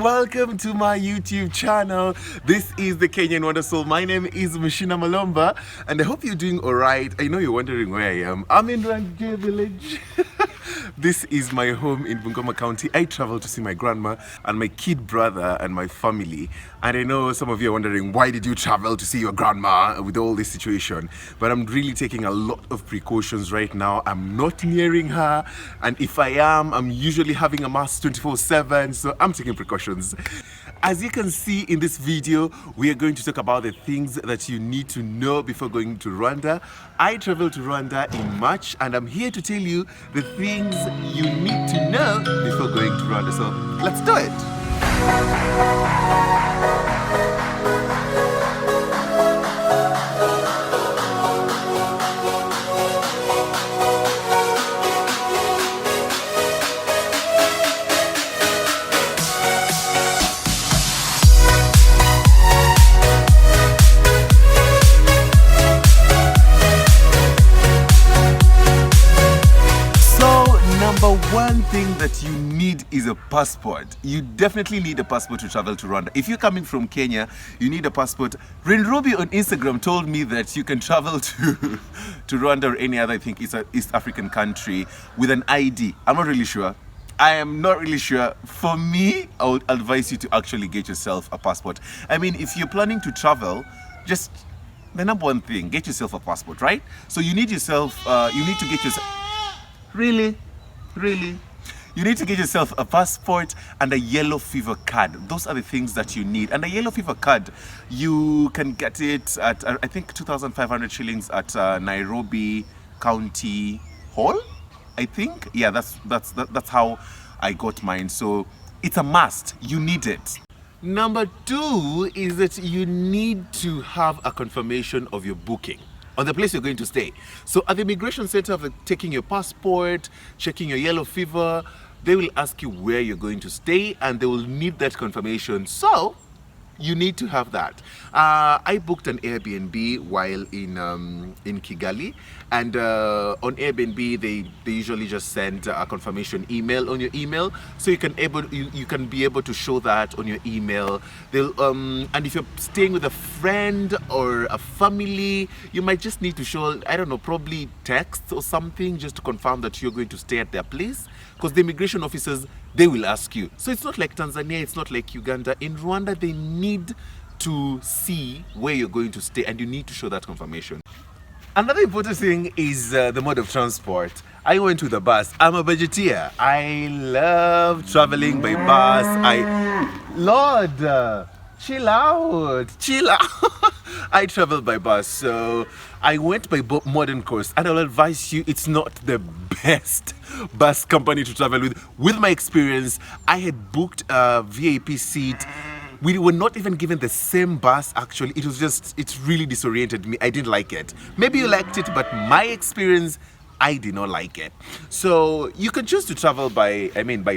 welcome to my YouTube channel. This is the Kenyan Wonder Soul. My name is Mashina Malomba and I hope you're doing alright. I know you're wondering where I am. I'm in Rwanda village. This is my home in Bungoma County. I travel to see my grandma and my kid brother and my family. And I know some of you are wondering, why did you travel to see your grandma with all this situation? But I'm really taking a lot of precautions right now. I'm not nearing her. And if I am, I'm usually having a mask 24/7. So I'm taking precautions. As you can see in this video, we are going to talk about the things that you need to know before going to Rwanda. I traveled to Rwanda in March and I'm here to tell you the things you need to know before going to Rwanda. So let's do it. One thing that you need is a passport. You definitely need a passport to travel to Rwanda. If you're coming from Kenya, you need a passport. Ruby on Instagram told me that you can travel to Rwanda or any other, I think, East African country with an ID. I'm not really sure. I am not really sure. For me, I would advise you to actually get yourself a passport. I mean, if you're planning to travel, just the number one thing, get yourself a passport, right? So you need to get yourself, really? You need to get yourself a passport and a yellow fever card. Those are the things that you need. And a yellow fever card, you can get it at, I think, 2,500 shillings at Nairobi County Hall, I think. Yeah, that's how I got mine. So it's a must. You need it. Number two is that you need to have a confirmation of your booking on the place you're going to stay. So at the immigration center, after taking your passport, checking your yellow fever, they will ask you where you're going to stay and they will need that confirmation. So you need to have that. I booked an Airbnb while in Kigali, and on Airbnb they usually just send a confirmation email on your email, so you can be able to show that on your email. They'll and if you're staying with a friend or a family, you might just need to show, I don't know, probably text or something just to confirm that you're going to stay at their place, because the immigration officers, they will ask you. So it's not like Tanzania, it's not like Uganda. In Rwanda, they need to see where you're going to stay and you need to show that confirmation. Another important thing is the mode of transport. I went with a bus. I'm a budgeteer. I love traveling by bus. Lord, chill out. I travel by bus, so I went by modern course, and I'll advise you, it's not the best bus company to travel with. With my experience, I had booked a VIP seat. We were not even given the same bus, actually. It really disoriented me. I didn't like it. Maybe you liked it, but my experience, I did not like it. So you can choose to travel by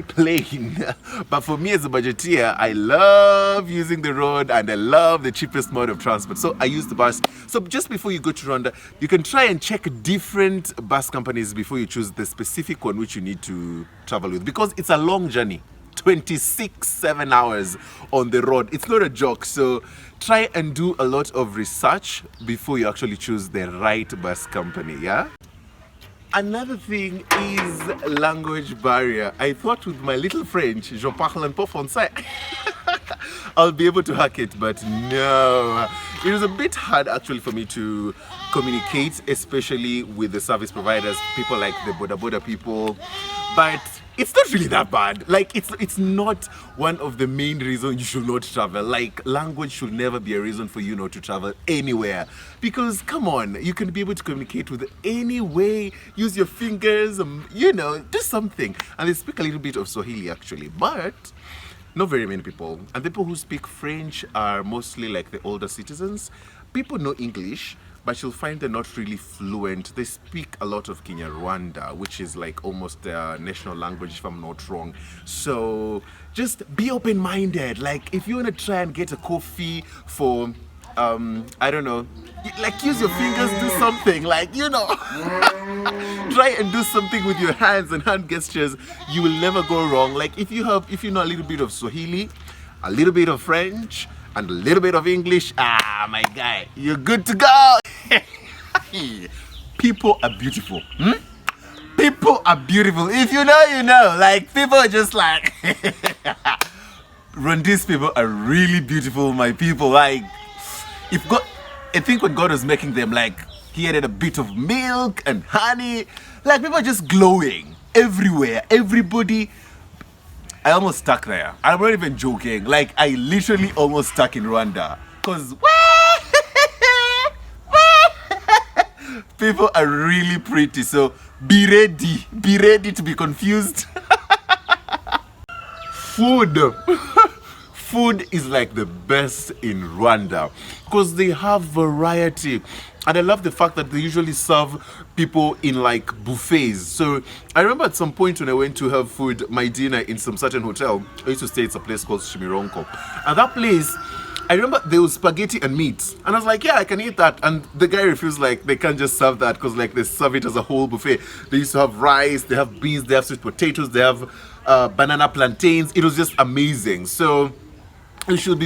plane. But for me as a budgeteer, I love using the road and I love the cheapest mode of transport. So I use the bus. So just before you go to Rwanda, you can try and check different bus companies before you choose the specific one which you need to travel with, because it's a long journey. 7 hours on the road. It's not a joke. So try and do a lot of research before you actually choose the right bus company, yeah? Another thing is language barrier. I thought with my little French, je parle un peu français, I'll be able to hack it, but no. It was a bit hard actually for me to communicate, especially with the service providers, people like the Boda people. But it's not really that bad. Like, it's not one of the main reasons you should not travel. Like, language should never be a reason for you not to travel anywhere. Because, come on, you can be able to communicate with any way. Use your fingers, do something. And they speak a little bit of Swahili, actually. But not very many people. And the people who speak French are mostly like the older citizens. People know English, but you'll find they're not really fluent. They speak a lot of Kinyarwanda, which is like almost their national language, if I'm not wrong. So just be open-minded. Like, if you want to try and get a coffee for I don't know, like use your fingers, do something, like, you know, try and do something with your hands and hand gestures. You will never go wrong. Like if you know a little bit of Swahili, a little bit of French, and a little bit of English, my guy, you're good to go. People are beautiful. People are beautiful. If you know, you know. Like people are just like Rwandese people are really beautiful, my people. Like if God, I think when God was making them, like he added a bit of milk and honey. Like people are just glowing everywhere. Everybody. I almost stuck there. I'm not even joking. Like I literally almost stuck in Rwanda. Cause people are really pretty. So be ready to be confused. Food is like the best in Rwanda because they have variety. And I love the fact that they usually serve people in like buffets. So I remember at some point when I went to have food, my dinner in some certain hotel, I used to stay at a place called Shimironko. And that place, I remember there was spaghetti and meat. And I was like, yeah, I can eat that. And the guy refused, like, they can't just serve that because like they serve it as a whole buffet. They used to have rice, they have beans, they have sweet potatoes, they have banana plantains. It was just amazing. So you should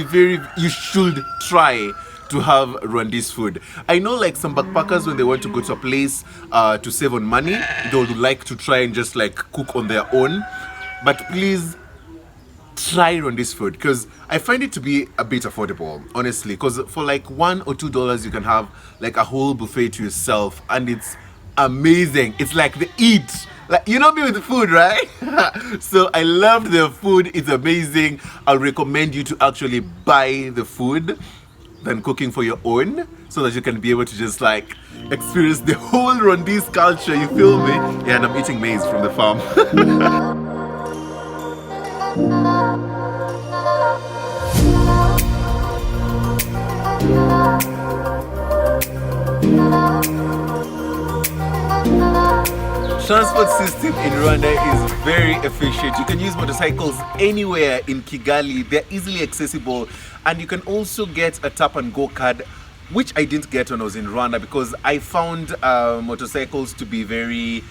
try to have Rwandese food. I know like some backpackers, when they want to go to a place to save on money, they would like to try and just like cook on their own. But please try Rwandese food because I find it to be a bit affordable, honestly, because for like $1 or $2 you can have like a whole buffet to yourself and it's amazing. It's like the eat. Like, you know me with the food, right? So I loved their food. It's amazing. I'll recommend you to actually buy the food than cooking for your own, so that you can be able to just like experience the whole Rwandese culture. You feel me? Yeah, and I'm eating maize from the farm. Transport system in Rwanda is very efficient. You can use motorcycles anywhere in Kigali. They're easily accessible, and you can also get a tap and go card, which I didn't get when I was in Rwanda because I found motorcycles to be very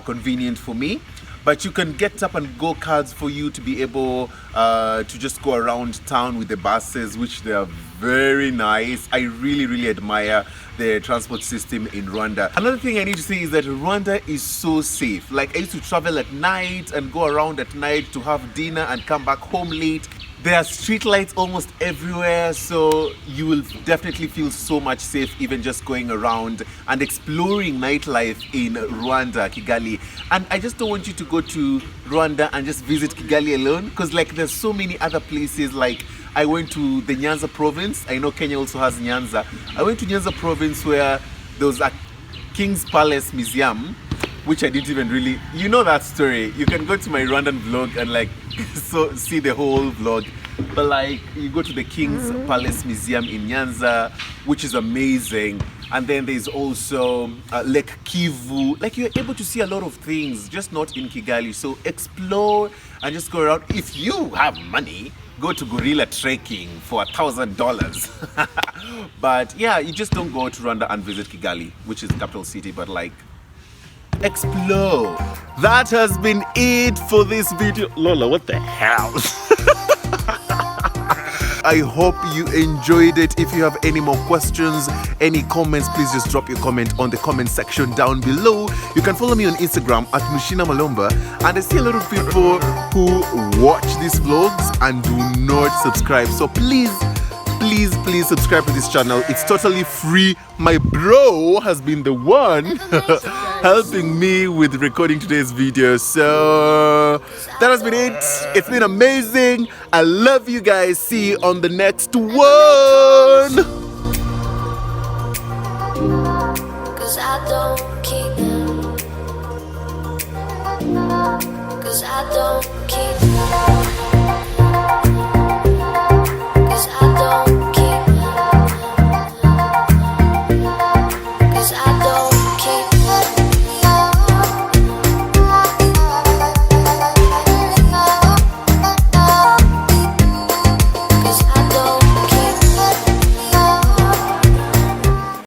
convenient for me. But you can get tap and go cards for you to be able to just go around town with the buses, which they are very nice. I really admire the transport system in Rwanda. Another thing I need to say is that Rwanda is so safe. Like I used to travel at night and go around at night to have dinner and come back home late. There are street lights almost everywhere, so you will definitely feel so much safe even just going around and exploring nightlife in Rwanda, Kigali. And I just don't want you to go to Rwanda and just visit Kigali alone, because like there's so many other places. Like I went to the Nyanza province. I know Kenya also has Nyanza. I went to Nyanza province where there was a King's Palace Museum, which I didn't even really, you know that story. You can go to my Rwandan vlog and like so see the whole vlog. But like you go to the King's Palace Museum in Nyanza, which is amazing. And then there's also Lake Kivu. Like you're able to see a lot of things, just not in Kigali. So explore and just go around. If you have money, go to gorilla trekking for $1,000. But yeah, you just don't go to Rwanda and visit Kigali, which is the capital city, but like explore. That has been it for this video. Lola, what the hell? I hope you enjoyed it. If you have any more questions, any comments, please just drop your comment on the comment section down below. You can follow me on Instagram at Mushina Malomba. And I see a lot of people who watch these vlogs and do not subscribe. So please subscribe to this channel. It's totally free. My bro has been the one helping me with recording today's video. So that has been it. It's been amazing. I love you guys. See you on the next one. 'Cause I don't keep 'Cause I don't keep Cause I don't keep